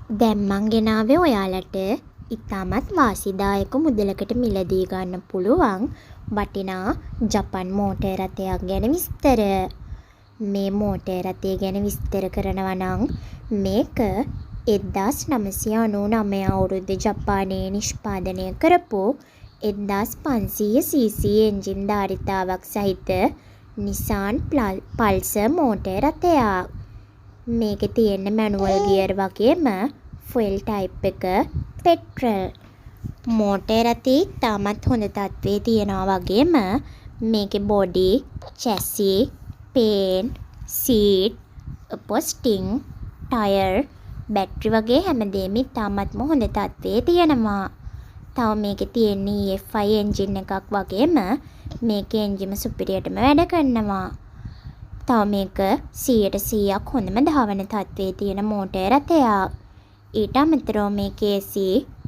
දැන් මං ගෙනාවේ ඔයාලට ඉතාමත් වාසිදායක මුදලකට මිලදී ගන්න පුළුවන් වටිනා ජපන් මෝටර් රථයක් ගැන විස්තර. මේ මෝටර් රථය ගැන විස්තර කරනවා නම් මේක 1999 අවුරුද්දේ ජපානයේ නිෂ්පාදනය කරපු 1500cc එන්ජින් ධාරිතාවක් සහිත නිසාන් පල්සර් මෝටර් රථයක්. මේකේ තියෙන මැනුවල් ගියර් වගේම ෆුවල් ටයිප් එක පෙට්‍රල්. මෝටර් රථේ තාමත් හොඳ තත්ත්වයේ තියනවා වගේම මේකේ බොඩි, චැසි, පේන්ට්, සීට්, අපොස්ටිං, ටයර්, බැටරි වගේ හැමදේම තාමත්ම හොඳ තත්ත්වයේ තියෙනවා. තව මේකේ තියෙන EFI එන්ජින් එකක් වගේම මේකේ එන්ජිම සුපිරියටම වැඩ කරනවා. තව මේක 100% හොඳම ධාවන තත්ත්වයේ තියෙන මෝටර් රථයක්. ඊට අමතරව මේකේ AC,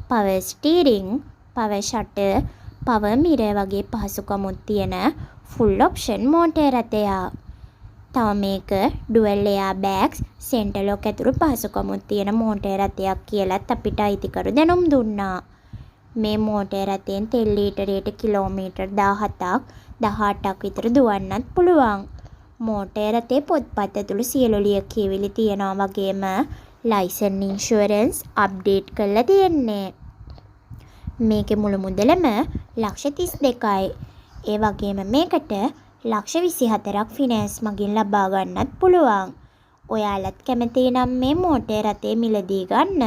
power steering, power shutter, power mirror වගේ පහසුකමුත් තියෙන ෆුල් ඔප්ෂන් මෝටර් රථයක්. තව මේක dual air bags, centre lock ඇතුළු පහසුකමුත් තියෙන මෝටර් රථයක් කියලත් අපිට අයිතිකරු දැනුම් දුන්නා. මේ මෝටර් රථයෙන් තෙල් ලීටරයට කිලෝමීටර් 17ක් 18ක් විතර දුවන්නත් පුළුවන්. මෝටර් රථේ පොත්පත් ඇතුළු සියලු ලියකියවිලි තියනවා වගේම ලයිසන් ඉන්ෂුරන්ස් අප්ඩේට් කරලා තියෙන්නේ. මේකේ මුළු මුදලම $32,000යි. ඒ වගේම මේකට $24,000ක් ෆිනෑන්ස් මගින් ලබා ගන්නත් පුළුවන්. ඔයාලත් කැමති නම් මේ මෝටර් රථේ මිලදී ගන්න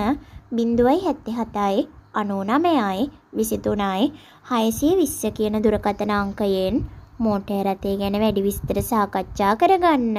077යි 99යි 23යි 620 කියන දුරකථන අංකයෙන් මෝටර් රථය ගැන වැඩි විස්තර සාකච්ඡා කරගන්න.